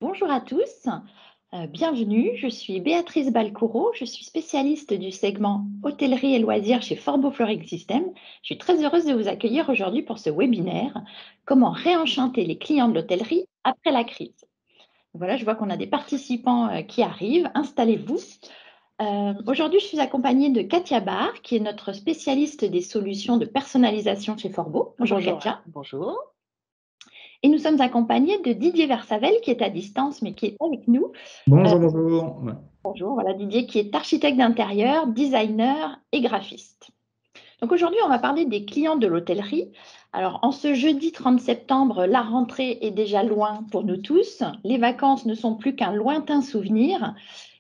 Bonjour à tous, bienvenue. Je suis Béatrice Balcouro, je suis spécialiste du segment hôtellerie et loisirs chez Forbo Flooring System. Je suis très heureuse de vous accueillir aujourd'hui pour ce webinaire Comment réenchanter les clients de l'hôtellerie après la crise. Voilà, je vois qu'on a des participants qui arrivent. Installez-vous. Aujourd'hui, je suis accompagnée de Katia Barr, qui est notre spécialiste des solutions de personnalisation chez Forbo. Bonjour Katia. Bonjour. Et nous sommes accompagnés de Didier Versavel, qui est à distance, mais qui est avec nous. Bonjour, bonjour. Ouais. Bonjour, voilà Didier qui est architecte d'intérieur, designer et graphiste. Donc aujourd'hui, on va parler des clients de l'hôtellerie. Alors en ce jeudi 30 septembre, la rentrée est déjà loin pour nous tous. Les vacances ne sont plus qu'un lointain souvenir.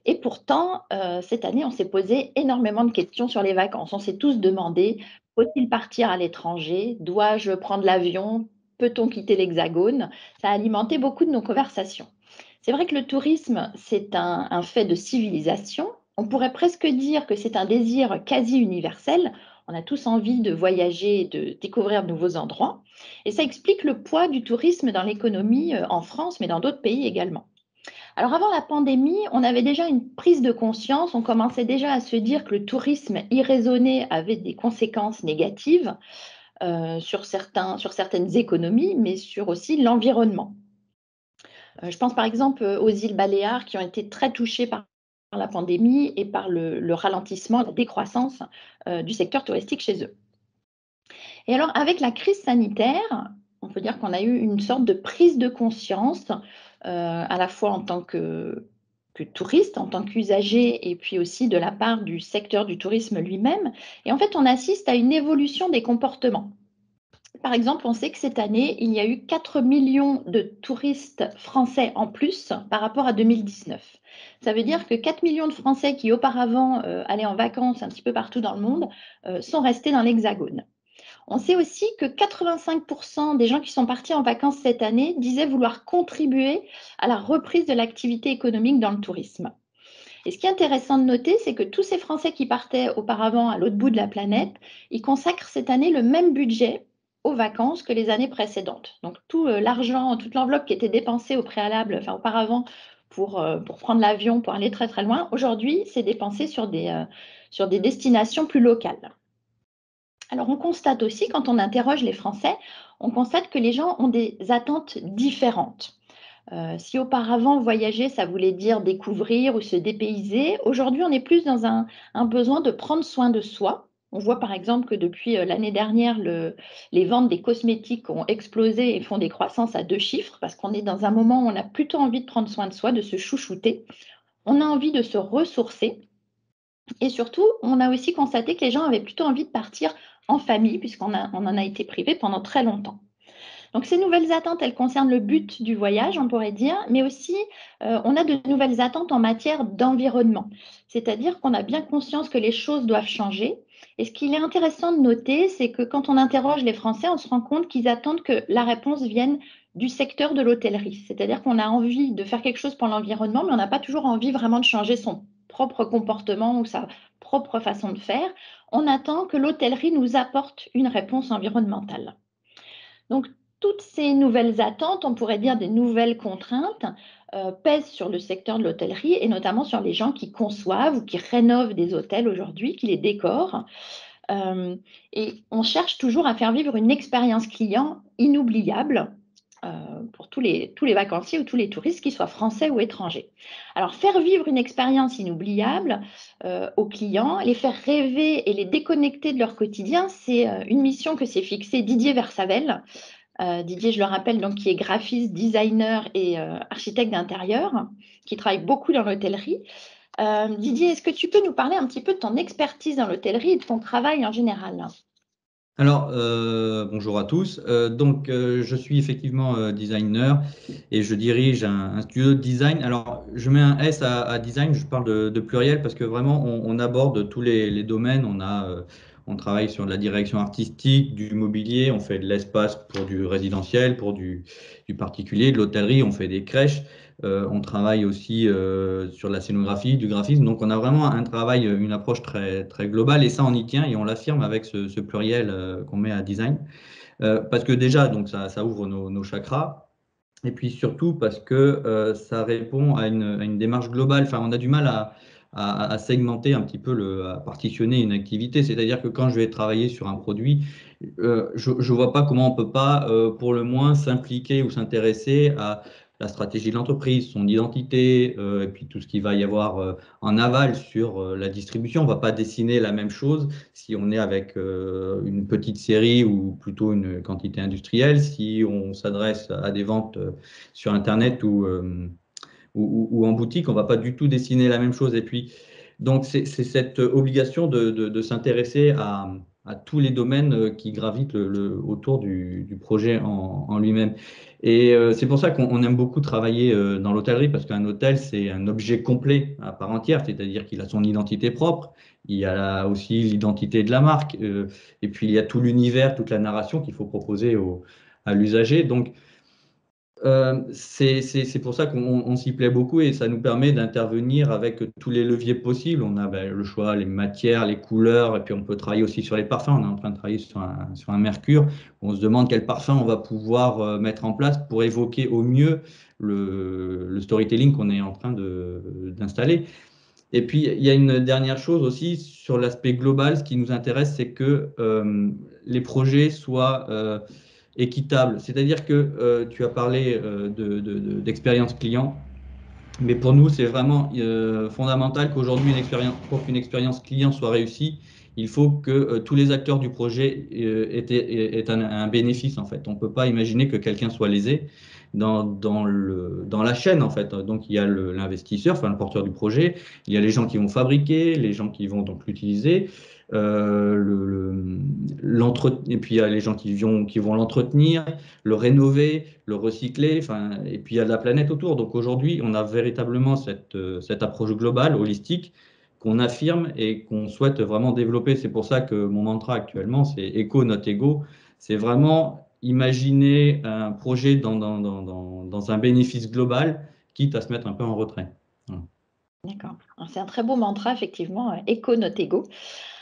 Et pourtant, cette année, on s'est posé énormément de questions sur les vacances. On s'est tous demandé, faut-il partir à l'étranger? Dois-je prendre l'avion? Peut-on quitter l'Hexagone? Ça a alimenté beaucoup de nos conversations. C'est vrai que le tourisme, c'est un fait de civilisation. On pourrait presque dire que c'est un désir quasi universel. On a tous envie de voyager et de découvrir de nouveaux endroits. Et ça explique le poids du tourisme dans l'économie en France, mais dans d'autres pays également. Alors avant la pandémie, on avait déjà une prise de conscience, on commençait déjà à se dire que le tourisme irraisonné avait des conséquences négatives sur certaines économies, mais sur aussi l'environnement. Je pense par exemple aux îles Baléares qui ont été très touchées par la pandémie et par le ralentissement, la décroissance du secteur touristique chez eux. Et alors, avec la crise sanitaire, on peut dire qu'on a eu une sorte de prise de conscience, à la fois en tant que touriste, en tant qu'usager, et puis aussi de la part du secteur du tourisme lui-même. Et en fait, on assiste à une évolution des comportements. Par exemple, on sait que cette année, il y a eu 4 millions de touristes français en plus par rapport à 2019. Ça veut dire que 4 millions de Français qui auparavant allaient en vacances un petit peu partout dans le monde sont restés dans l'Hexagone. On sait aussi que 85% des gens qui sont partis en vacances cette année disaient vouloir contribuer à la reprise de l'activité économique dans le tourisme. Et ce qui est intéressant de noter, c'est que tous ces Français qui partaient auparavant à l'autre bout de la planète, ils consacrent cette année le même budget aux vacances que les années précédentes. Donc tout l'argent, toute l'enveloppe qui était dépensée au préalable, enfin auparavant, pour prendre l'avion, pour aller très très loin, aujourd'hui, c'est dépensé sur des destinations plus locales. Alors, on constate aussi, quand on interroge les Français, on constate que les gens ont des attentes différentes. Si auparavant, voyager, ça voulait dire découvrir ou se dépayser, aujourd'hui, on est plus dans un besoin de prendre soin de soi. On voit par exemple que depuis l'année dernière, les ventes des cosmétiques ont explosé et font des croissances à 2 chiffres parce qu'on est dans un moment où on a plutôt envie de prendre soin de soi, de se chouchouter. On a envie de se ressourcer. Et surtout, on a aussi constaté que les gens avaient plutôt envie de partir en famille, puisqu'on en a été privé pendant très longtemps. Donc ces nouvelles attentes, elles concernent le but du voyage, on pourrait dire, mais aussi on a de nouvelles attentes en matière d'environnement. C'est-à-dire qu'on a bien conscience que les choses doivent changer. Et ce qu'il est intéressant de noter, c'est que quand on interroge les Français, on se rend compte qu'ils attendent que la réponse vienne du secteur de l'hôtellerie. C'est-à-dire qu'on a envie de faire quelque chose pour l'environnement, mais on n'a pas toujours envie vraiment de changer son propre comportement ou sa propre façon de faire. On attend que l'hôtellerie nous apporte une réponse environnementale. Donc, toutes ces nouvelles attentes, on pourrait dire des nouvelles contraintes, pèsent sur le secteur de l'hôtellerie et notamment sur les gens qui conçoivent ou qui rénovent des hôtels aujourd'hui, qui les décorent. Et on cherche toujours à faire vivre une expérience client inoubliable pour tous les vacanciers ou tous les touristes, qu'ils soient français ou étrangers. Alors, faire vivre une expérience inoubliable aux clients, les faire rêver et les déconnecter de leur quotidien, c'est une mission que s'est fixée Didier Versavel. Didier, je le rappelle, donc, qui est graphiste, designer et architecte d'intérieur, qui travaille beaucoup dans l'hôtellerie. Didier, est-ce que tu peux nous parler un petit peu de ton expertise dans l'hôtellerie et de ton travail en général? Alors, bonjour à tous. Je suis effectivement designer et je dirige un studio de design. Alors, je mets un S à design, je parle de pluriel parce que vraiment, on aborde tous les domaines. On travaille sur de la direction artistique, du mobilier, on fait de l'espace pour du résidentiel, pour du particulier, de l'hôtellerie, on fait des crèches. On travaille aussi sur la scénographie, du graphisme. Donc, on a vraiment un travail, une approche très, très globale et ça, on y tient et on l'affirme avec ce pluriel qu'on met à design. Parce que déjà, donc, ça ouvre nos chakras. Et puis surtout parce que ça répond à une démarche globale. Enfin, on a du mal à segmenter un petit peu, à partitionner une activité. C'est-à-dire que quand je vais travailler sur un produit, je ne vois pas comment on peut pas, pour le moins, s'impliquer ou s'intéresser à la stratégie de l'entreprise, son identité, et puis tout ce qu'il va y avoir en aval sur la distribution. On ne va pas dessiner la même chose si on est avec une petite série ou plutôt une quantité industrielle, si on s'adresse à des ventes sur Internet ou en boutique, on ne va pas du tout dessiner la même chose. Et puis, donc, c'est cette obligation de s'intéresser à tous les domaines qui gravitent autour du projet en lui-même. Et c'est pour ça qu'on aime beaucoup travailler dans l'hôtellerie, parce qu'un hôtel, c'est un objet complet à part entière, c'est-à-dire qu'il a son identité propre, il y a aussi l'identité de la marque, et puis il y a tout l'univers, toute la narration qu'il faut proposer à l'usager. Donc, c'est pour ça qu'on s'y plaît beaucoup et ça nous permet d'intervenir avec tous les leviers possibles. On a ben, le choix, les matières, les couleurs, et puis on peut travailler aussi sur les parfums. On est en train de travailler sur un mercure. On se demande quel parfum on va pouvoir mettre en place pour évoquer au mieux le storytelling qu'on est en train d'installer. Et puis, il y a une dernière chose aussi sur l'aspect global. Ce qui nous intéresse, c'est que les projets soient équitables. C'est-à-dire que tu as parlé d'expérience client, mais pour nous, c'est vraiment fondamental qu'aujourd'hui, pour qu'une expérience client soit réussie, il faut que tous les acteurs du projet aient un bénéfice, en fait. On ne peut pas imaginer que quelqu'un soit lésé dans la chaîne, en fait. Donc, il y a l'investisseur, enfin le porteur du projet, il y a les gens qui vont fabriquer, les gens qui vont donc l'utiliser, et puis il y a les gens qui vont l'entretenir, le rénover, le recycler, enfin, et puis il y a de la planète autour. Donc aujourd'hui, on a véritablement cette approche globale, holistique, qu'on affirme et qu'on souhaite vraiment développer. C'est pour ça que mon mantra actuellement, c'est Eco, not ego. C'est vraiment imaginer un projet dans un bénéfice global, quitte à se mettre un peu en retrait. Voilà. D'accord. C'est un très beau mantra, effectivement, Eco not ego.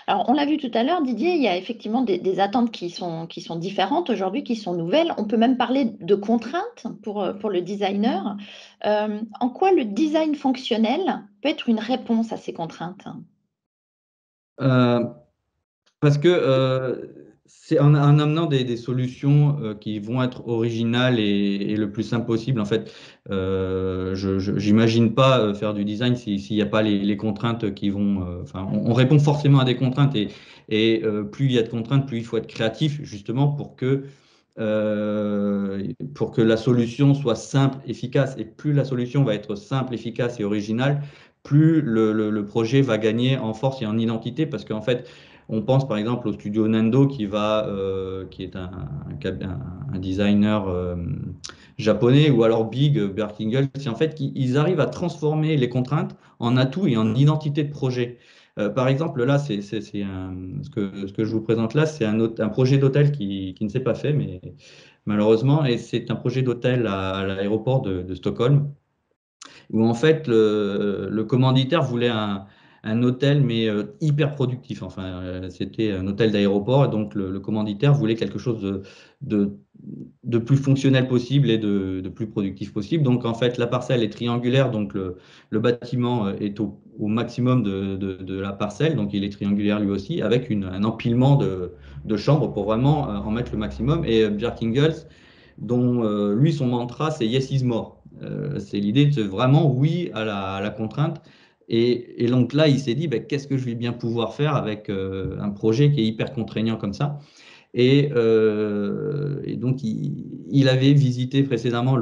Alors, on l'a vu tout à l'heure, Didier, il y a effectivement des attentes qui sont différentes aujourd'hui, qui sont nouvelles. On peut même parler de contraintes pour le designer. En quoi le design fonctionnel peut être une réponse à ces contraintes? Euh, Parce que c'est en amenant des solutions qui vont être originales et le plus simple possible. En fait, j'imagine pas faire du design s'il n'y a pas les contraintes qui vont. Enfin, on répond forcément à des contraintes et plus il y a de contraintes, plus il faut être créatif justement pour que la solution soit simple, efficace. Et plus la solution va être simple, efficace et originale, plus le projet va gagner en force et en identité. Parce qu'en fait, on pense par exemple au studio Nando qui est un designer japonais, ou alors Big, Bertingle. C'est en fait qu'ils arrivent à transformer les contraintes en atouts et en identité de projet. Par exemple, là, ce que je vous présente là, c'est un projet d'hôtel qui ne s'est pas fait, mais malheureusement, et c'est un projet d'hôtel à l'aéroport de Stockholm, où en fait le commanditaire voulait un hôtel, mais hyper productif. Enfin, c'était un hôtel d'aéroport, et donc le commanditaire voulait quelque chose de, de plus fonctionnel possible et de plus productif possible. Donc en fait, la parcelle est triangulaire, donc le bâtiment est au maximum de la parcelle, donc il est triangulaire lui aussi, avec un empilement de chambres pour vraiment en mettre le maximum. Et Björk Ingels, dont lui, son mantra, c'est Yes is more. C'est l'idée de vraiment oui à la contrainte. Et donc là, il s'est dit, ben, qu'est-ce que je vais bien pouvoir faire avec un projet qui est hyper contraignant comme ça. Et donc, il avait visité précédemment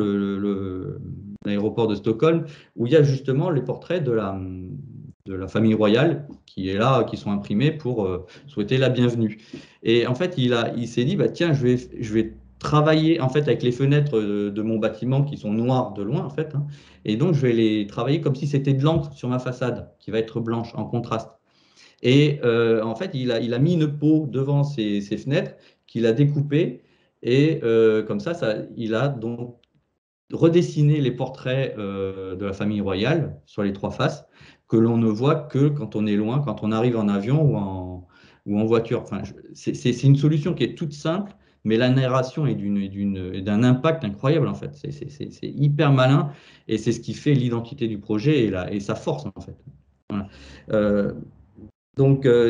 l'aéroport de Stockholm, où il y a justement les portraits de la famille royale qui est là, qui sont imprimés pour souhaiter la bienvenue. Et en fait, il s'est dit, bah, tiens, je vais travailler en fait avec les fenêtres de mon bâtiment qui sont noires de loin en fait, hein, et donc je vais les travailler comme si c'était de l'encre sur ma façade qui va être blanche en contraste. Et en fait, il a mis une peau devant ses fenêtres qu'il a découpée. Et comme il a donc redessiné les portraits de la famille royale sur les trois faces, que l'on ne voit que quand on est loin, quand on arrive en avion ou en voiture. Enfin, c'est une solution qui est toute simple, mais la narration est d'un impact incroyable, en fait. C'est hyper malin, et c'est ce qui fait l'identité du projet et sa force, en fait. Voilà. Euh,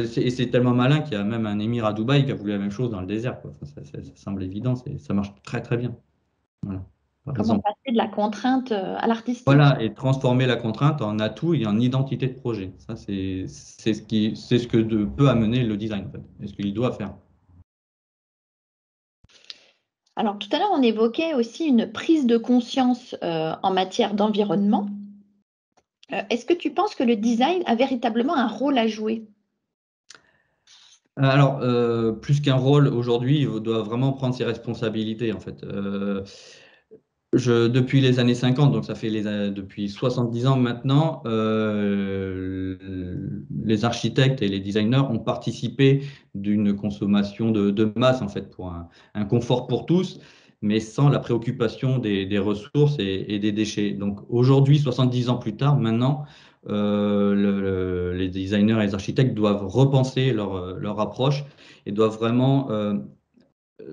c'est tellement malin qu'il y a même un émir à Dubaï qui a voulu la même chose dans le désert, quoi. Enfin, ça semble évident, ça marche très très bien. Voilà, par Comment exemple. passer de la contrainte à l'artistique? Voilà, et transformer la contrainte en atout et en identité de projet. Ça, c'est ce que peut amener le design, en fait, et ce qu'il doit faire. Alors, tout à l'heure, on évoquait aussi une prise de conscience en matière d'environnement. Est-ce que tu penses que le design a véritablement un rôle à jouer? Alors, plus qu'un rôle, aujourd'hui, il doit vraiment prendre ses responsabilités, en fait. Depuis les années 50, donc ça fait depuis 70 ans maintenant, les architectes et les designers ont participé d'une consommation de masse, en fait, pour un confort pour tous, mais sans la préoccupation des ressources et des déchets. Donc aujourd'hui, 70 ans plus tard, maintenant, les designers et les architectes doivent repenser leur approche et doivent vraiment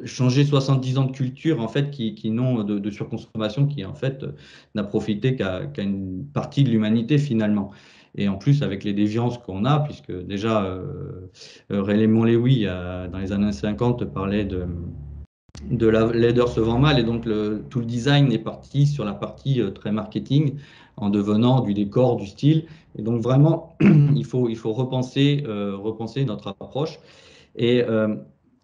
changer 70 ans de culture, en fait, qui n'ont de surconsommation, qui en fait n'a profité qu'à une partie de l'humanité, finalement. Et en plus, avec les déviances qu'on a, puisque déjà Raymond Lévy, dans les années 50, parlait de la laideur se vend mal, et donc tout le design est parti sur la partie très marketing, en devenant du décor, du style. Et donc vraiment, il faut repenser notre approche. Et, euh,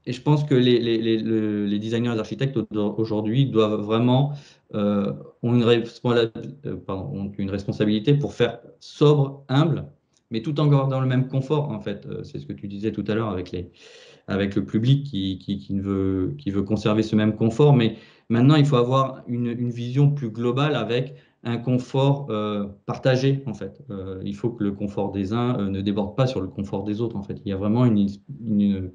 et je pense que les designers et les architectes aujourd'hui doivent vraiment ont ont une responsabilité pour faire sobre, humble, mais tout en gardant le même confort, en fait. C'est ce que tu disais tout à l'heure avec le public qui veut conserver ce même confort. Mais maintenant, il faut avoir une vision plus globale avec un confort partagé, en fait. Il faut que le confort des uns ne déborde pas sur le confort des autres, en fait. Il y a vraiment une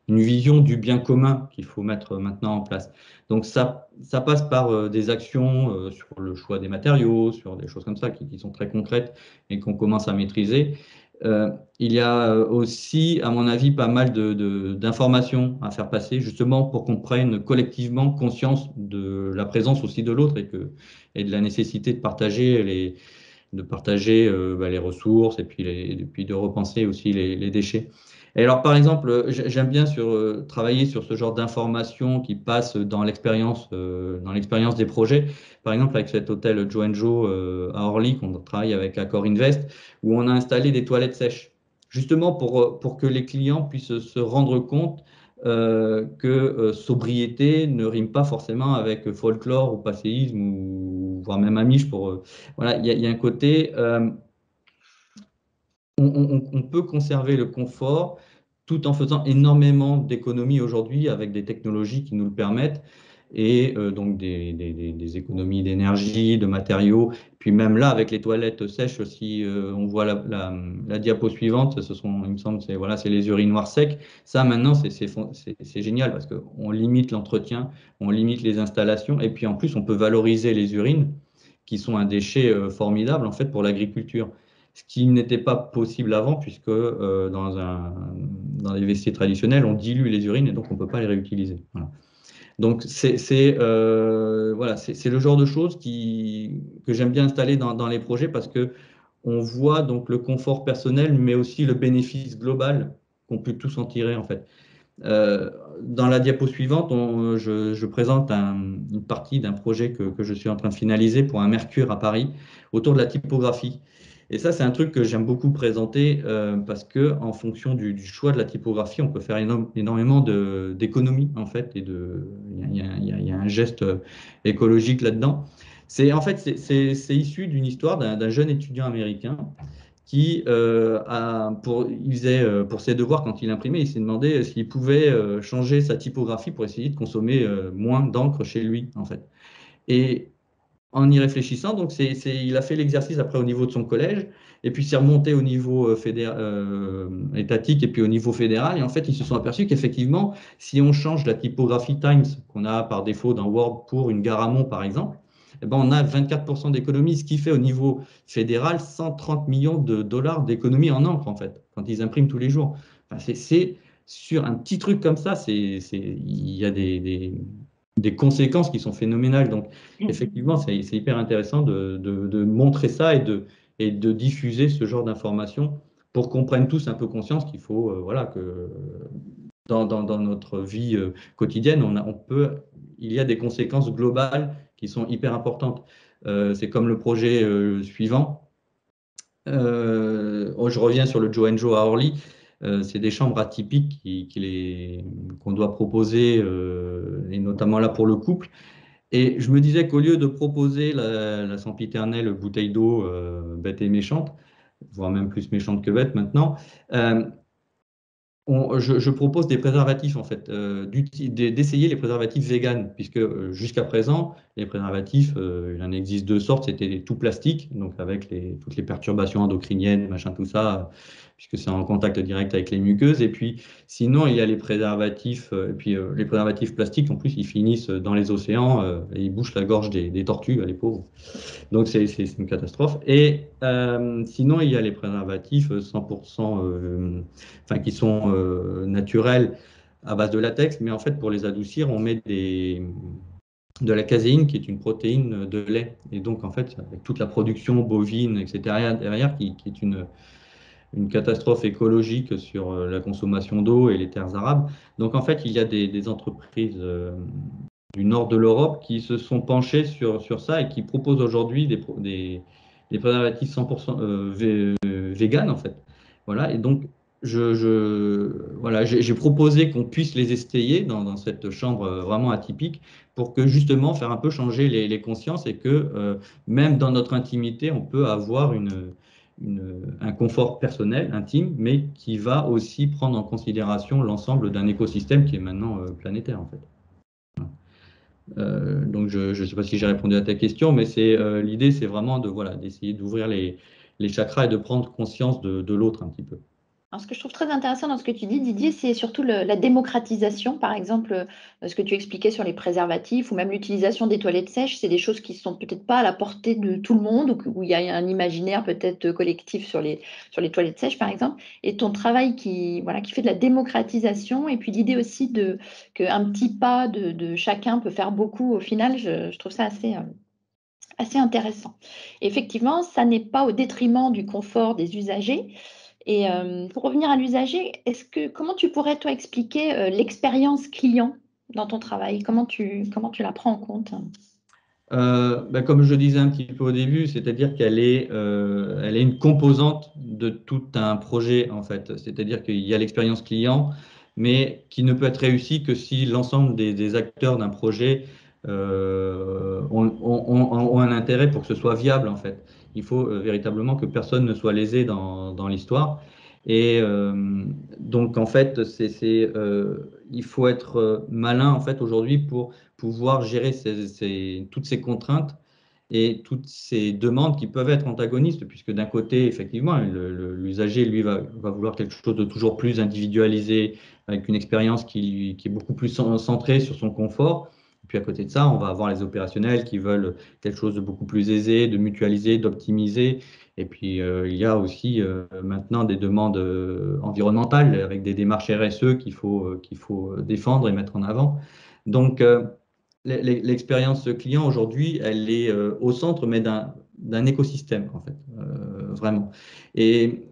vision du bien commun qu'il faut mettre maintenant en place. Donc ça passe par des actions sur le choix des matériaux, sur des choses comme ça qui sont très concrètes et qu'on commence à maîtriser. Il y a aussi, à mon avis, pas mal d'informations à faire passer, justement pour qu'on prenne collectivement conscience de la présence aussi de l'autre, et de la nécessité de partager les ressources, et puis de repenser aussi les déchets. Et alors, par exemple, j'aime bien travailler sur ce genre d'informations qui passent dans l'expérience des projets. Par exemple, avec cet hôtel Joe Joe à Orly, qu'on travaille avec Accor Invest, où on a installé des toilettes sèches, justement pour que les clients puissent se rendre compte que sobriété ne rime pas forcément avec folklore ou passéisme, ou voire même amiche. Voilà, il y a un côté, on peut conserver le confort tout en faisant énormément d'économies aujourd'hui avec des technologies qui nous le permettent, et donc des économies d'énergie, de matériaux. Puis même là, avec les toilettes sèches, si on voit la diapo suivante, il me semble, c'est les urinoirs secs. Ça, maintenant, c'est génial parce qu'on limite l'entretien, on limite les installations, et puis en plus, on peut valoriser les urines, qui sont un déchet formidable, en fait, pour l'agriculture. Ce qui n'était pas possible avant, puisque dans les WC traditionnels, on dilue les urines, et donc on ne peut pas les réutiliser. Voilà. Donc voilà, c'est le genre de choses que j'aime bien installer dans les projets, parce que on voit donc le confort personnel, mais aussi le bénéfice global qu'on peut tous en tirer, en fait. Dans la diapo suivante, je présente une partie d'un projet que je suis en train de finaliser pour un Mercure à Paris, autour de la typographie. Et ça, c'est un truc que j'aime beaucoup présenter, parce que en fonction du choix de la typographie, on peut faire énormément d'économies, en fait, il y a un geste écologique là-dedans. C'est issu d'une histoire d'un jeune étudiant américain qui, il faisait, pour ses devoirs, quand il imprimait, il s'est demandé s'il pouvait changer sa typographie pour essayer de consommer moins d'encre chez lui, en fait. Et en y réfléchissant, donc il a fait l'exercice après au niveau de son collège, et puis c'est remonté au niveau étatique, et puis au niveau fédéral. Et en fait, ils se sont aperçus qu'effectivement, si on change la typographie Times qu'on a par défaut dans Word pour une Garamond, par exemple, eh ben, on a 24% d'économie, ce qui fait au niveau fédéral 130 millions de dollars d'économie en encre, en fait, quand ils impriment tous les jours. Enfin, sur un petit truc comme ça, il y a des conséquences qui sont phénoménales. Donc, effectivement, c'est hyper intéressant de montrer ça et de diffuser ce genre d'informations pour qu'on prenne tous un peu conscience qu'il faut, voilà, que dans notre vie quotidienne, il y a des conséquences globales qui sont hyper importantes. C'est comme le projet suivant. Je reviens sur le Joe Joe à Orly. C'est des chambres atypiques qu'on doit proposer, et notamment là pour le couple. Et je me disais qu'au lieu de proposer la sempiternelle bouteille d'eau bête et méchante, voire même plus méchante que bête maintenant, euh, je propose des préservatifs en fait, d'essayer les préservatifs véganes, puisque jusqu'à présent, les préservatifs, il en existe deux sortes, c'était tout plastique, donc avec toutes les perturbations endocriniennes, machin, tout ça, puisque c'est en contact direct avec les muqueuses. Et puis sinon, il y a les préservatifs, et puis les préservatifs plastiques, en plus, ils finissent dans les océans et ils bouchent la gorge des tortues, les pauvres. Donc c'est une catastrophe. Et sinon, il y a les préservatifs 100%, enfin, qui sont naturels à base de latex, mais en fait, pour les adoucir, on met de la caséine, qui est une protéine de lait. Et donc, en fait, avec toute la production bovine, etc., derrière, qui est une catastrophe écologique sur la consommation d'eau et les terres arables. Donc, en fait, il y a des entreprises du nord de l'Europe qui se sont penchés sur ça et qui proposent aujourd'hui des préservatifs 100% vegan en fait. Voilà, et donc voilà, j'ai proposé qu'on puisse les essayer dans cette chambre vraiment atypique pour que justement faire un peu changer les consciences et que même dans notre intimité, on peut avoir un confort personnel, intime, mais qui va aussi prendre en considération l'ensemble d'un écosystème qui est maintenant planétaire en fait. Donc, je ne sais pas si j'ai répondu à ta question, mais l'idée, c'est vraiment voilà, d'essayer d'ouvrir les chakras et de prendre conscience de l'autre un petit peu. Alors, ce que je trouve très intéressant dans ce que tu dis, Didier, c'est surtout la démocratisation. Par exemple, ce que tu expliquais sur les préservatifs ou même l'utilisation des toilettes sèches, c'est des choses qui sont peut-être pas à la portée de tout le monde où il y a un imaginaire peut-être collectif sur les toilettes sèches, par exemple. Et ton travail voilà, qui fait de la démocratisation et puis l'idée aussi qu'un petit pas de chacun peut faire beaucoup au final, je trouve ça assez intéressant. Et effectivement, ça n'est pas au détriment du confort des usagers. Et pour revenir à l'usager, comment tu pourrais, toi, expliquer l'expérience client dans ton travail? Comment tu la prends en compte? Ben, comme je disais un petit peu au début, c'est-à-dire elle est une composante de tout un projet en fait. C'est-à-dire qu'il y a l'expérience client, mais qui ne peut être réussie que si l'ensemble des acteurs d'un projet ont un intérêt pour que ce soit viable en fait. Il faut véritablement que personne ne soit lésé dans l'histoire. Et donc en fait, il faut être malin en fait aujourd'hui pour pouvoir gérer toutes ces contraintes et toutes ces demandes qui peuvent être antagonistes, puisque d'un côté, effectivement, l'usager, lui, va vouloir quelque chose de toujours plus individualisé, avec une expérience qui est beaucoup plus centrée sur son confort. Et puis à côté de ça, on va avoir les opérationnels qui veulent quelque chose de beaucoup plus aisé, de mutualiser, d'optimiser. Et puis il y a aussi maintenant des demandes environnementales avec des démarches RSE qu'il faut défendre et mettre en avant. Donc, l'expérience client aujourd'hui, elle est au centre, mais d'un écosystème, en fait, vraiment. Et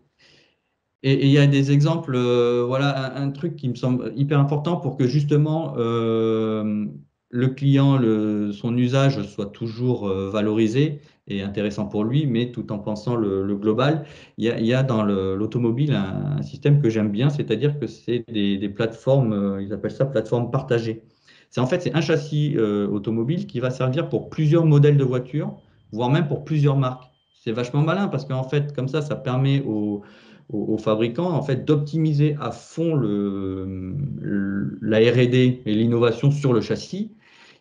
il y a des exemples, voilà, un truc qui me semble hyper important pour que justement le client, son usage soit toujours valorisé et intéressant pour lui, mais tout en pensant le global. Il y a dans l'automobile un système que j'aime bien, c'est-à-dire que c'est des plateformes, ils appellent ça plateformes partagées. C'est un châssis automobile qui va servir pour plusieurs modèles de voitures, voire même pour plusieurs marques. C'est vachement malin parce qu'en fait, comme ça permet aux fabricants en fait d'optimiser à fond la R&D et l'innovation sur le châssis.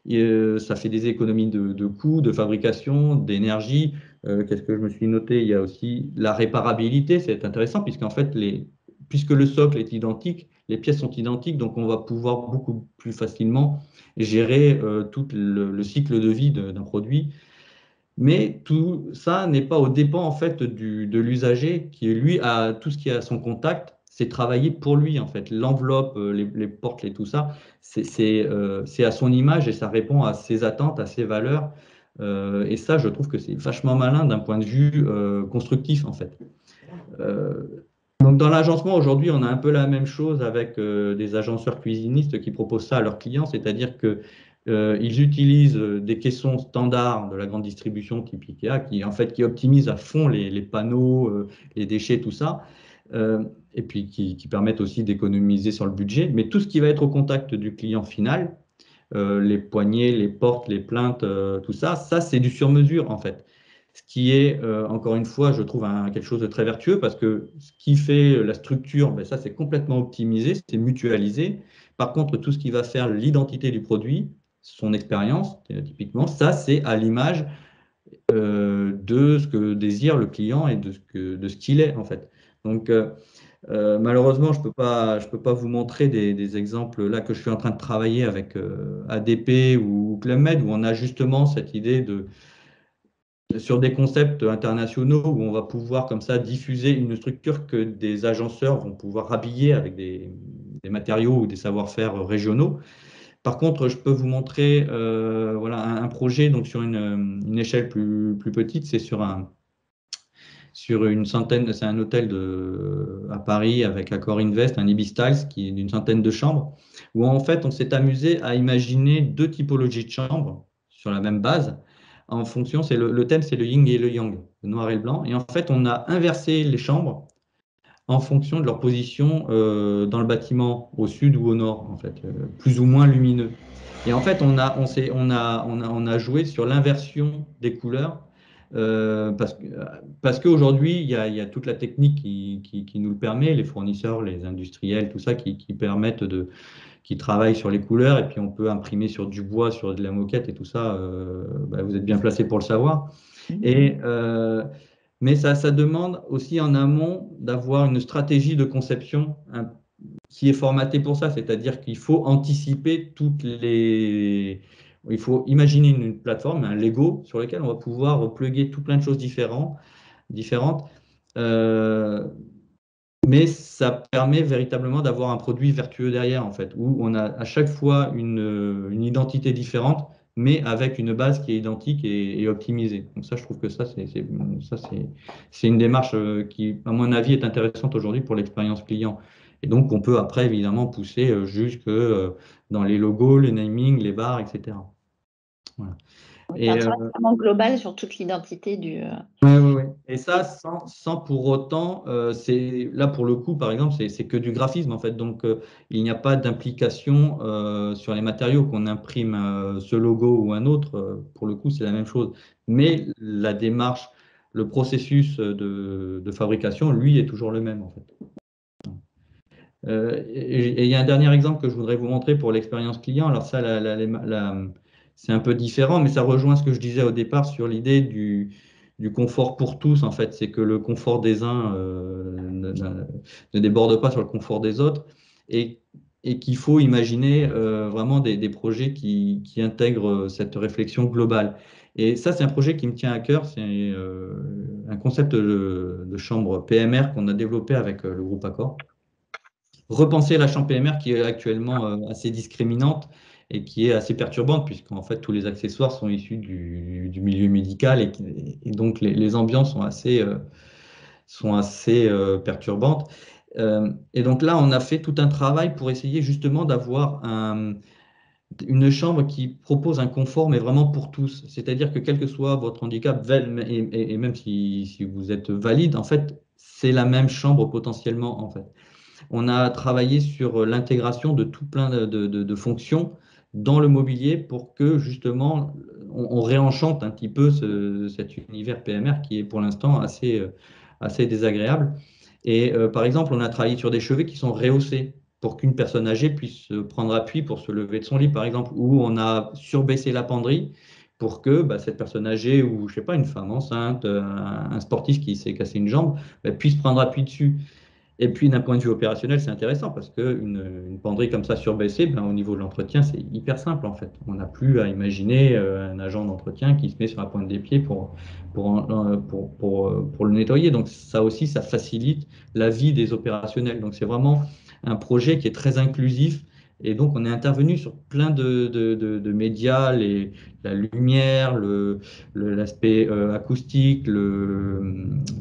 Et, ça fait des économies de coûts, de fabrication, d'énergie. Qu'est-ce que je me suis noté? Il y a aussi la réparabilité, c'est intéressant puisqu'en fait, puisque le socle est identique, les pièces sont identiques, donc on va pouvoir beaucoup plus facilement gérer tout le cycle de vie d'un produit. Mais tout ça n'est pas aux dépens en fait de l'usager qui lui a tout ce qui est à son contact, c'est travaillé pour lui en fait. L'enveloppe, les portes, tout ça, c'est à son image et ça répond à ses attentes, à ses valeurs. Et ça, je trouve que c'est vachement malin d'un point de vue constructif en fait. Donc dans l'agencement, aujourd'hui, on a un peu la même chose avec des agenceurs cuisinistes qui proposent ça à leurs clients, c'est-à-dire que ils utilisent des caissons standards de la grande distribution type IKEA qui en fait qui optimisent à fond les panneaux, les déchets, tout ça, euh, et puis qui permettent aussi d'économiser sur le budget. Mais tout ce qui va être au contact du client final, les poignées, les portes, les plaintes, tout ça, ça c'est du sur-mesure en fait. Ce qui est, encore une fois, je trouve quelque chose de très vertueux parce que ce qui fait la structure, ben, ça c'est complètement optimisé, c'est mutualisé. Par contre, tout ce qui va faire l'identité du produit, son expérience, typiquement, ça c'est à l'image de ce que désire le client et de ce qu'il est en fait. Donc, malheureusement, je peux pas vous montrer des exemples là que je suis en train de travailler avec ADP ou Club Med où on a justement cette idée sur des concepts internationaux où on va pouvoir comme ça diffuser une structure que des agenceurs vont pouvoir habiller avec des matériaux ou des savoir-faire régionaux. Par contre, je peux vous montrer voilà, un projet donc sur une échelle plus petite, c'est sur une centaine, c'est un hôtel à Paris avec Accor Invest, un Ibis Styles qui est d'une centaine de chambres, où en fait on s'est amusé à imaginer deux typologies de chambres sur la même base. En fonction, le thème, c'est le yin et le yang, le noir et le blanc. Et en fait, on a inversé les chambres en fonction de leur position dans le bâtiment, au sud ou au nord, en fait, plus ou moins lumineux. Et en fait, on a joué sur l'inversion des couleurs parce qu'aujourd'hui, il y a toute la technique qui nous le permet, les fournisseurs, les industriels, tout ça, qui permettent qui travaillent sur les couleurs et puis on peut imprimer sur du bois, sur de la moquette et tout ça. Bah, vous êtes bien placé pour le savoir. Et, mais ça demande aussi en amont d'avoir une stratégie de conception qui est formatée pour ça, c'est-à-dire qu'il faut anticiper toutes les... Il faut imaginer une plateforme, un Lego, sur lequel on va pouvoir plugger tout plein de choses différentes. Euh, mais ça permet véritablement d'avoir un produit vertueux derrière, en fait, où on a à chaque fois une identité différente, mais avec une base qui est identique et optimisée. Donc ça, je trouve que c'est une démarche qui, à mon avis, est intéressante aujourd'hui pour l'expérience client. Et donc, on peut après, évidemment, pousser jusque dans les logos, les namings, les barres, etc. Voilà. C'est un Et, travail vraiment global sur toute l'identité du. ouais, ouais, ouais. Et ça, sans pour autant, c'est là pour le coup, par exemple, c'est que du graphisme en fait. Donc, il n'y a pas d'implication sur les matériaux qu'on imprime ce logo ou un autre. Pour le coup, c'est la même chose. Mais la démarche, le processus de fabrication, lui, est toujours le même en fait. Et il y a un dernier exemple que je voudrais vous montrer pour l'expérience client. Alors ça, c'est un peu différent, mais ça rejoint ce que je disais au départ sur l'idée du confort pour tous. En fait, c'est que le confort des uns ne déborde pas sur le confort des autres et, et qu'il faut imaginer vraiment des projets qui intègrent cette réflexion globale. Et ça, c'est un projet qui me tient à cœur. C'est un concept de chambre PMR qu'on a développé avec le groupe Accor, repenser la chambre PMR qui est actuellement assez discriminante et qui est assez perturbante, puisqu'en fait tous les accessoires sont issus du milieu médical et donc les ambiances sont assez perturbantes. Et donc là, on a fait tout un travail pour essayer justement d'avoir une chambre qui propose un confort, mais vraiment pour tous. C'est-à-dire que quel que soit votre handicap, et même si vous êtes valide, en fait, c'est la même chambre potentiellement, en fait. On a travaillé sur l'intégration de tout plein de fonctions dans le mobilier pour que justement on réenchante un petit peu cet univers PMR qui est pour l'instant assez désagréable. Et par exemple, on a travaillé sur des chevets qui sont rehaussés pour qu'une personne âgée puisse prendre appui pour se lever de son lit, par exemple, ou on a surbaissé la penderie pour que bah, cette personne âgée ou, je sais pas, une femme enceinte, un sportif qui s'est cassé une jambe, bah, puisse prendre appui dessus. Et puis d'un point de vue opérationnel, c'est intéressant parce une penderie comme ça surbaissée, ben, au niveau de l'entretien, c'est hyper simple en fait. On n'a plus à imaginer un agent d'entretien qui se met sur la pointe des pieds pour le nettoyer. Donc ça aussi, ça facilite la vie des opérationnels. Donc c'est vraiment un projet qui est très inclusif. Et donc on est intervenu sur plein de médias, la lumière, l'aspect acoustique,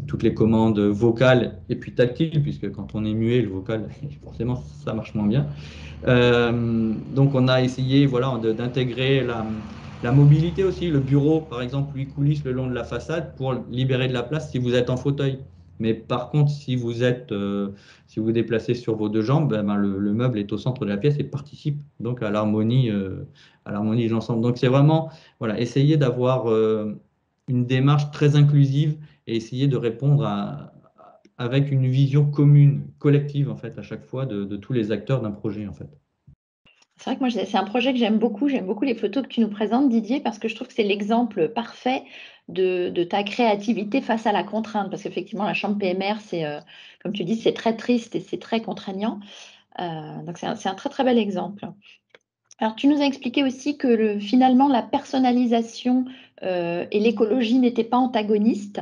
toutes les commandes vocales et puis tactiles, puisque quand on est muet, le vocal, forcément, ça marche moins bien. Donc on a essayé voilà, d'intégrer la mobilité aussi. Le bureau, par exemple, lui coulisse le long de la façade pour libérer de la place si vous êtes en fauteuil. Mais par contre, si vous vous déplacez sur vos deux jambes, ben, le meuble est au centre de la pièce et participe donc à l'harmonie de l'ensemble. Donc c'est vraiment voilà, essayer d'avoir une démarche très inclusive et essayer de répondre avec une vision commune, collective en fait, à chaque fois de tous les acteurs d'un projet en fait. C'est vrai que moi, c'est un projet que j'aime beaucoup. J'aime beaucoup les photos que tu nous présentes, Didier, parce que je trouve que c'est l'exemple parfait de ta créativité face à la contrainte. Parce qu'effectivement, la chambre PMR, comme tu dis, c'est très triste et c'est très contraignant. Donc, c'est un très, très bel exemple. Alors, tu nous as expliqué aussi que finalement, la personnalisation et l'écologie n'étaient pas antagonistes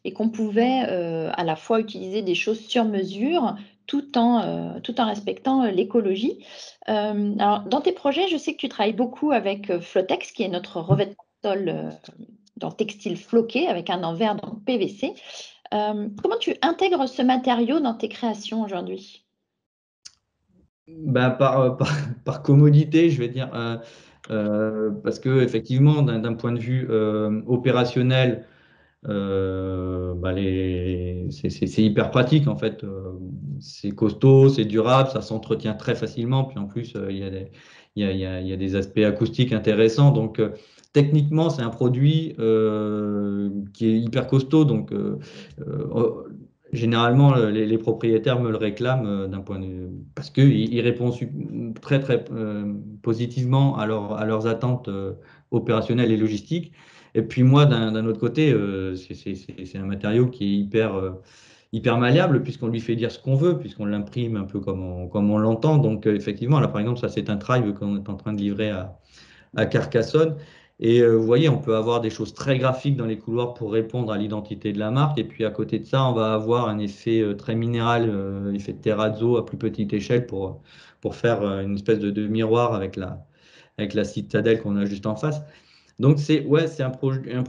et qu'on pouvait à la fois utiliser des choses sur mesure tout en respectant l'écologie. Alors, dans tes projets, je sais que tu travailles beaucoup avec Flotex, qui est notre revêtement de sol dans textile floqué avec un envers dans le PVC. Comment tu intègres ce matériau dans tes créations aujourd'hui? Ben, par commodité, je vais dire, parce que effectivement, d'un point de vue opérationnel, bah, c'est hyper pratique en fait. C'est costaud, c'est durable, ça s'entretient très facilement. Puis en plus, il y a des aspects acoustiques intéressants. Donc techniquement, c'est un produit qui est hyper costaud. Donc généralement, les propriétaires me le réclament d'un point de parce qu'il répond très très positivement à leurs attentes opérationnelles et logistiques. Et puis moi, d'un autre côté, c'est un matériau qui est hyper malléable puisqu'on lui fait dire ce qu'on veut, puisqu'on l'imprime un peu comme on l'entend. Donc effectivement, là par exemple, ça c'est un tribe qu'on est en train de livrer à Carcassonne. Et vous voyez, on peut avoir des choses très graphiques dans les couloirs pour répondre à l'identité de la marque. Et puis à côté de ça, on va avoir un effet très minéral, effet de terrazzo à plus petite échelle pour faire une espèce de miroir avec la citadelle qu'on a juste en face. Donc c'est ouais, c'est un projet un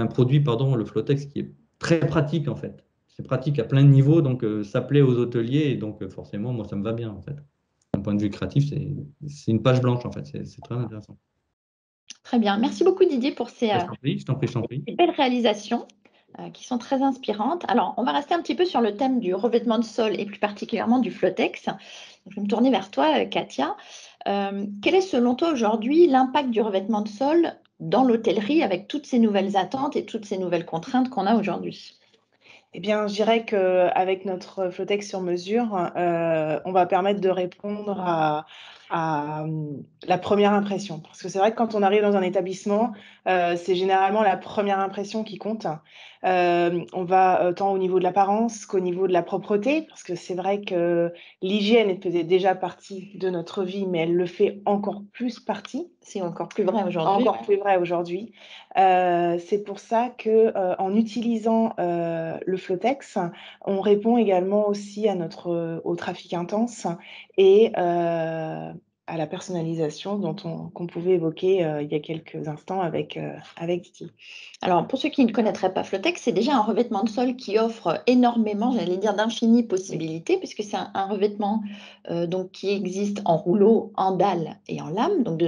produit, pardon, le Flotex qui est très pratique en fait. C'est pratique à plein de niveaux, donc ça plaît aux hôteliers et donc forcément, moi ça me va bien en fait. D'un point de vue créatif, c'est une page blanche en fait, c'est très intéressant. Très bien. Merci beaucoup, Didier, pour Je t'en prie, je t'en prie, je t'en prie. ces belles réalisations qui sont très inspirantes. Alors, on va rester un petit peu sur le thème du revêtement de sol et plus particulièrement du Flotex. Je vais me tourner vers toi, Katia. Quel est selon toi aujourd'hui l'impact du revêtement de sol dans l'hôtellerie avec toutes ces nouvelles attentes et toutes ces nouvelles contraintes qu'on a aujourd'hui? Eh bien, je dirais qu'avec notre Flotex sur mesure, on va permettre de répondre à la première impression. Parce que c'est vrai que quand on arrive dans un établissement, c'est généralement la première impression qui compte. On va tant au niveau de l'apparence qu'au niveau de la propreté, parce que c'est vrai que l'hygiène faisait déjà partie de notre vie, mais elle le fait encore plus partie. C'est encore plus vrai aujourd'hui. Encore plus vrai aujourd'hui. C'est pour ça que, en utilisant, le Flotex, on répond également aussi à au trafic intense et à la personnalisation qu'on pouvait évoquer, il y a quelques instants avec Didi. Alors, pour ceux qui ne connaîtraient pas Flotex, c'est déjà un revêtement de sol qui offre énormément, j'allais dire d'infinies possibilités, puisque c'est un revêtement donc, qui existe en rouleau, en dalle et en lame, donc de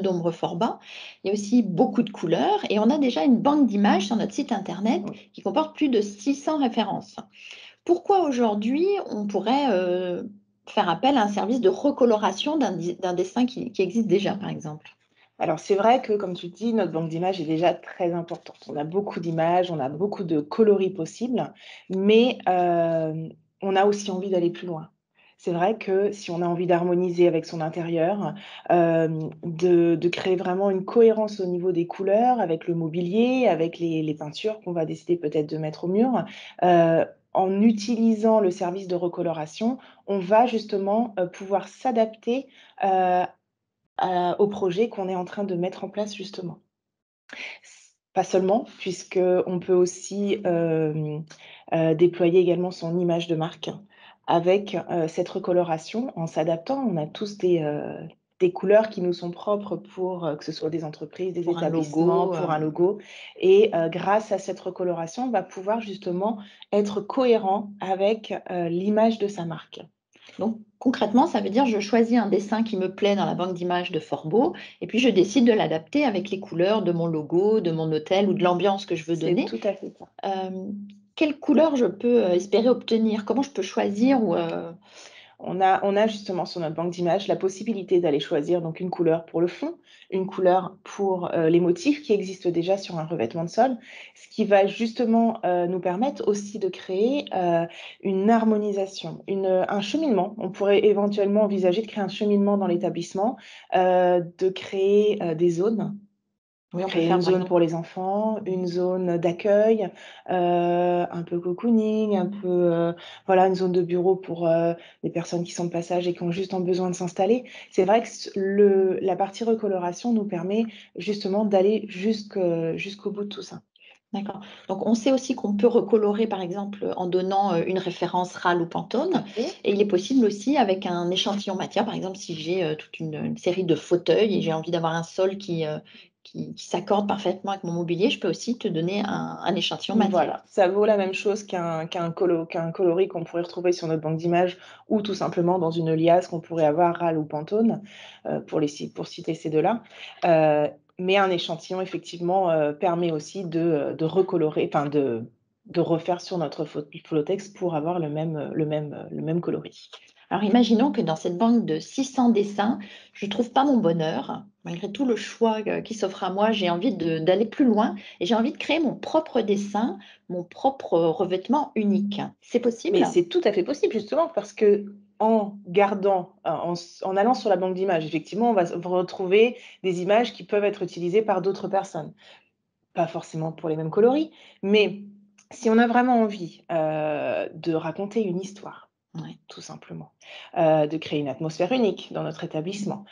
nombreux formats. Il y a aussi beaucoup de couleurs et on a déjà une banque d'images sur notre site internet qui comporte plus de 600 références. Pourquoi aujourd'hui on pourrait faire appel à un service de recoloration d'un dessin qui existe déjà, par exemple? Alors c'est vrai que, comme tu le dis, notre banque d'images est déjà très importante. On a beaucoup d'images, on a beaucoup de coloris possibles, mais on a aussi envie d'aller plus loin. C'est vrai que si on a envie d'harmoniser avec son intérieur, de créer vraiment une cohérence au niveau des couleurs, avec le mobilier, avec les peintures qu'on va décider peut-être de mettre au mur, en utilisant le service de recoloration, on va justement pouvoir s'adapter au projet qu'on est en train de mettre en place justement. Pas seulement, puisqu'on peut aussi déployer également son image de marque avec cette recoloration en s'adaptant. On a tous des couleurs qui nous sont propres pour que ce soit des entreprises, des Pour un établissements, logo, pour un logo. Et grâce à cette recoloration, on va pouvoir justement être cohérent avec l'image de sa marque. Donc, concrètement, ça veut dire je choisis un dessin qui me plaît dans la banque d'images de Forbeau et puis je décide de l'adapter avec les couleurs de mon logo, de mon hôtel ou de l'ambiance que je veux C'est donner. tout à fait ça. Quelle couleur je peux espérer obtenir? Comment je peux choisir ou, On a justement sur notre banque d'images la possibilité d'aller choisir donc une couleur pour le fond, une couleur pour les motifs qui existent déjà sur un revêtement de sol, ce qui va justement nous permettre aussi de créer une harmonisation, un cheminement. On pourrait éventuellement envisager de créer un cheminement dans l'établissement, de créer des zones. oui, on peut Créer faire une par zone exemple. pour les enfants, une zone d'accueil, un peu cocooning, un peu, voilà, une zone de bureau pour, les personnes qui sont de passage et qui ont juste besoin de s'installer. C'est vrai que la partie recoloration nous permet justement d'aller jusqu'au bout de tout ça. D'accord. Donc, on sait aussi qu'on peut recolorer, par exemple, en donnant une référence RAL ou Pantone. Et il est possible aussi avec un échantillon matière. Par exemple, si j'ai toute une série de fauteuils et j'ai envie d'avoir un sol qui s'accorde parfaitement avec mon mobilier, je peux aussi te donner un échantillon matière. Voilà, ça vaut la même chose qu'un coloris qu'on pourrait retrouver sur notre banque d'images ou tout simplement dans une liasse qu'on pourrait avoir RAL ou Pantone, pour citer ces 2-là. Mais un échantillon effectivement, permet aussi de recolorer, enfin de refaire sur notre Flotex pour avoir le même coloris. Alors, imaginons que dans cette banque de 600 dessins, je ne trouve pas mon bonheur. Malgré tout le choix qui s'offre à moi, j'ai envie d'aller plus loin et j'ai envie de créer mon propre dessin, mon propre revêtement unique. C'est possible? Mais c'est tout à fait possible justement parce qu'en gardant, en allant sur la banque d'images, effectivement, on va retrouver des images qui peuvent être utilisées par d'autres personnes. Pas forcément pour les mêmes coloris, mais si on a vraiment envie, de raconter une histoire, Ouais. tout simplement, de créer une atmosphère unique dans notre établissement.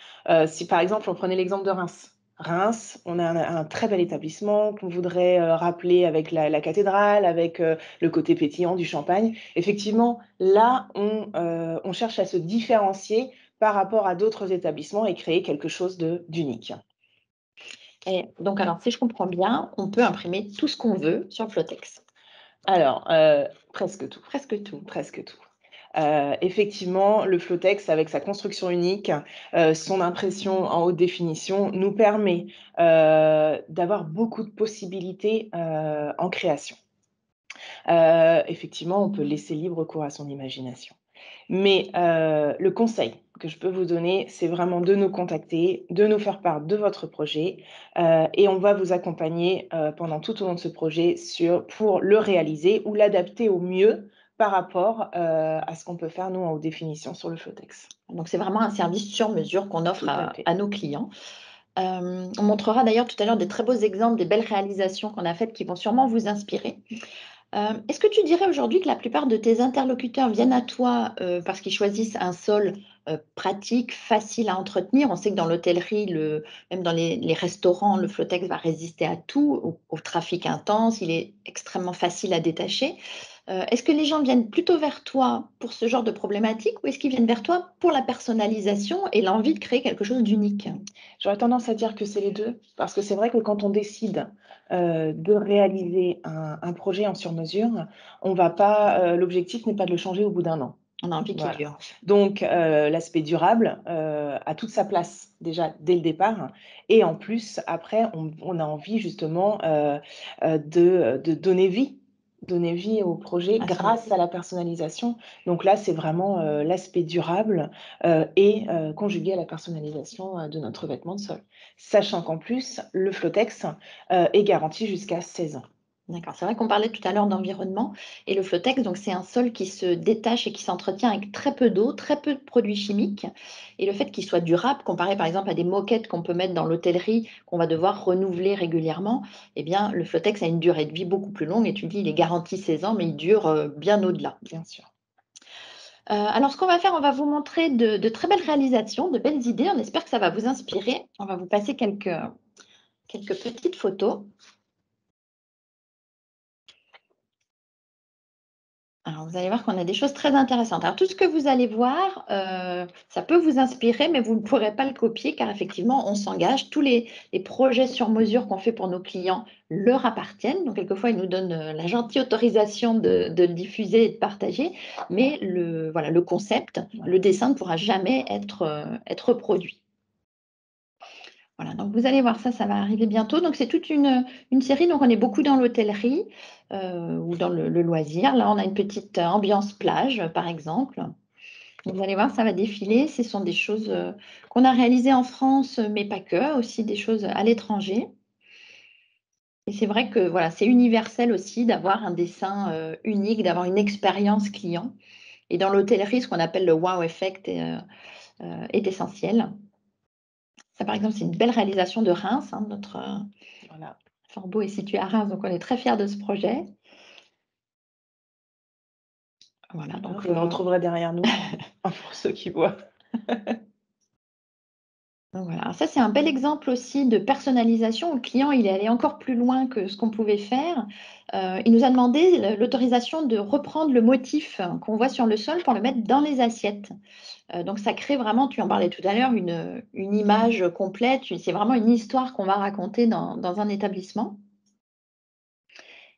Si par exemple, on prenait l'exemple de Reims. Reims, on a un très bel établissement qu'on voudrait, rappeler avec la cathédrale, avec, le côté pétillant du champagne. Effectivement, là, on cherche à se différencier par rapport à d'autres établissements et créer quelque chose d'unique. Et donc, alors, si je comprends bien, on peut imprimer tout ce qu'on veut sur Flotex. Alors, presque tout. Presque tout. Presque tout. Effectivement, le Flotex, avec sa construction unique, son impression en haute définition, nous permet d'avoir beaucoup de possibilités en création. Effectivement, on peut laisser libre cours à son imagination. Mais le conseil que je peux vous donner, c'est vraiment de nous contacter, de nous faire part de votre projet et on va vous accompagner pendant tout au long de ce projet pour le réaliser ou l'adapter au mieux par rapport à ce qu'on peut faire, nous, en haute définition sur le Flotex. Donc, c'est vraiment un service sur mesure qu'on offre Tout à fait. à nos clients. On montrera d'ailleurs tout à l'heure des très beaux exemples, des belles réalisations qu'on a faites qui vont sûrement vous inspirer. Est-ce que tu dirais aujourd'hui que la plupart de tes interlocuteurs viennent à toi parce qu'ils choisissent un sol pratique, facile à entretenir? On sait que dans l'hôtellerie, même dans les restaurants, le Flotex va résister à tout, au trafic intense, il est extrêmement facile à détacher. Est-ce que les gens viennent plutôt vers toi pour ce genre de problématique ou est-ce qu'ils viennent vers toi pour la personnalisation et l'envie de créer quelque chose d'unique? J'aurais tendance à dire que c'est les 2, parce que c'est vrai que quand on décide, de réaliser un projet en sur-mesure, on va pas, l'objectif n'est pas de le changer au bout d'1 an. On a envie qu'il Voilà. dure. Donc l'aspect durable, a toute sa place déjà dès le départ et en plus après on a envie justement, de donner vie au projet grâce à la personnalisation. Donc là, c'est vraiment, l'aspect durable, et conjugué à la personnalisation, de notre vêtement de sol. Sachant qu'en plus, le Flotex, est garanti jusqu'à 16 ans. D'accord, c'est vrai qu'on parlait tout à l'heure d'environnement et le Flotex, donc c'est un sol qui se détache et qui s'entretient avec très peu d'eau, très peu de produits chimiques. Et le fait qu'il soit durable, comparé par exemple à des moquettes qu'on peut mettre dans l'hôtellerie, qu'on va devoir renouveler régulièrement, eh bien le Flotex a une durée de vie beaucoup plus longue et tu dis il est garanti 16 ans, mais il dure bien au-delà. Bien sûr. Alors ce qu'on va faire, on va vous montrer de très belles réalisations, de belles idées. On espère que ça va vous inspirer. On va vous passer quelques petites photos. Alors, vous allez voir qu'on a des choses très intéressantes. Alors, tout ce que vous allez voir, ça peut vous inspirer, mais vous ne pourrez pas le copier car effectivement, on s'engage. Tous les projets sur mesure qu'on fait pour nos clients leur appartiennent. Donc, quelquefois, ils nous donnent la gentille autorisation de le diffuser et de partager. Mais voilà, le concept, le dessin ne pourra jamais être produit. Voilà, donc vous allez voir ça, ça va arriver bientôt. Donc c'est toute une série, donc on est beaucoup dans l'hôtellerie ou dans le loisir. Là, on a une petite ambiance plage, par exemple. Donc, vous allez voir, ça va défiler. Ce sont des choses qu'on a réalisées en France, mais pas que, aussi des choses à l'étranger. Et c'est vrai que voilà, c'est universel aussi d'avoir un dessin unique, d'avoir une expérience client. Et dans l'hôtellerie, ce qu'on appelle le wow effect est essentiel. Ça, par exemple, c'est une belle réalisation de Reims. Hein, notre voilà, Forbeau est situé à Reims, donc on est très fiers de ce projet. Voilà, donc vous le retrouverez derrière nous pour ceux qui voient. Donc voilà. Alors ça, c'est un bel exemple aussi de personnalisation où le client il est allé encore plus loin que ce qu'on pouvait faire. Il nous a demandé l'autorisation de reprendre le motif qu'on voit sur le sol pour le mettre dans les assiettes. Donc ça crée vraiment, tu en parlais tout à l'heure, une image complète. C'est vraiment une histoire qu'on va raconter dans un établissement.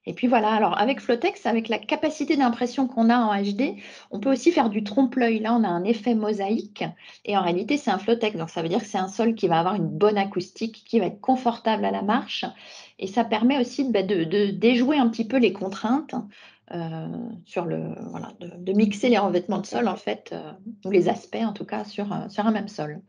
Et puis voilà, alors avec Flotex, avec la capacité d'impression qu'on a en HD, on peut aussi faire du trompe-l'œil. Là, on a un effet mosaïque et en réalité, c'est un Flotex. Donc, ça veut dire que c'est un sol qui va avoir une bonne acoustique, qui va être confortable à la marche. Et ça permet aussi de déjouer un petit peu les contraintes voilà, de mixer les revêtements de sol, en fait, ou les aspects, en tout cas, sur un même sol.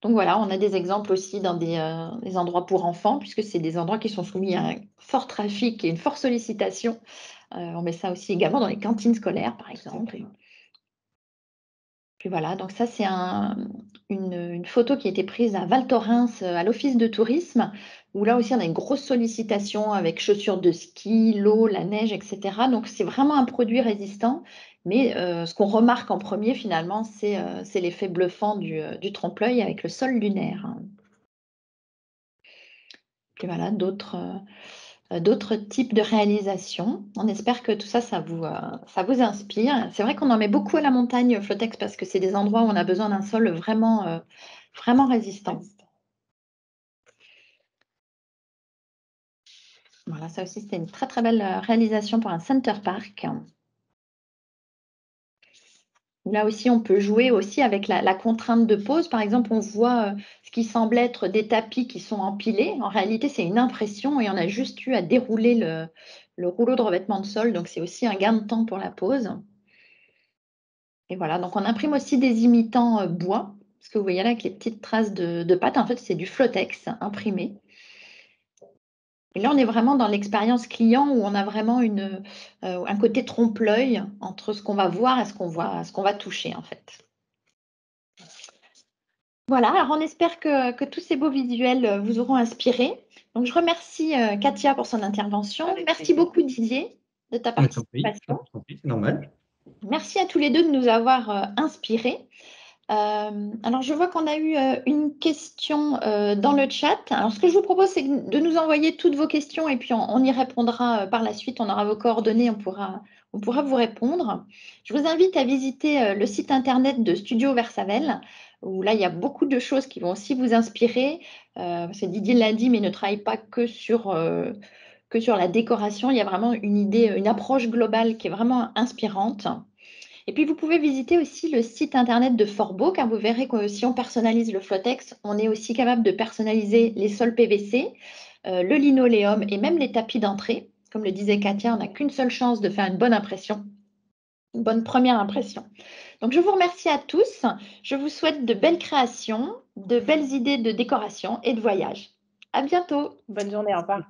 Donc voilà, on a des exemples aussi dans des endroits pour enfants, puisque c'est des endroits qui sont soumis à un fort trafic et une forte sollicitation. On met ça aussi également dans les cantines scolaires, par exemple. Puis voilà, donc ça, c'est une photo qui a été prise à Val Thorens, à l'office de tourisme, où là aussi, on a une grosse sollicitation avec chaussures de ski, l'eau, la neige, etc. Donc, c'est vraiment un produit résistant. Mais ce qu'on remarque en premier, finalement, c'est l'effet bluffant du trompe-l'œil avec le sol lunaire. Puis voilà, d'autres types de réalisations. On espère que tout ça, ça vous inspire. C'est vrai qu'on en met beaucoup à la montagne, Flotex, parce que c'est des endroits où on a besoin d'un sol vraiment, vraiment résistant. Voilà, ça aussi, c'était une très, très belle réalisation pour un Center Park. Là aussi, on peut jouer aussi avec la contrainte de pose. Par exemple, on voit ce qui semble être des tapis qui sont empilés. En réalité, c'est une impression et on a juste eu à dérouler le rouleau de revêtement de sol. Donc, c'est aussi un gain de temps pour la pose. Et voilà, donc on imprime aussi des imitants bois. Parce que vous voyez là, avec les petites traces de pâte, en fait, c'est du Flotex imprimé. Et là, on est vraiment dans l'expérience client où on a vraiment un côté trompe-l'œil entre ce qu'on va voir et ce qu'on va toucher, en fait. Voilà, alors on espère que tous ces beaux visuels vous auront inspiré. Donc, je remercie Katia pour son intervention. Merci beaucoup, Didier, de ta participation. C'est normal. Merci à tous les deux de nous avoir inspirés. Alors, je vois qu'on a eu une question dans le chat. Alors, ce que je vous propose, c'est de nous envoyer toutes vos questions et puis on y répondra par la suite. On aura vos coordonnées, on pourra vous répondre. Je vous invite à visiter le site internet de Studio Versavel, où là, il y a beaucoup de choses qui vont aussi vous inspirer. Parce que Didier l'a dit, mais il ne travaille pas que sur la décoration. Il y a vraiment une idée, une approche globale qui est vraiment inspirante. Et puis, vous pouvez visiter aussi le site internet de Forbeau, car vous verrez que si on personnalise le Flotex, on est aussi capable de personnaliser les sols PVC, le linoléum et même les tapis d'entrée. Comme le disait Katia, on n'a qu'une seule chance de faire une bonne impression, une bonne première impression. Donc, je vous remercie à tous. Je vous souhaite de belles créations, de belles idées de décoration et de voyage. À bientôt. Bonne journée, au revoir.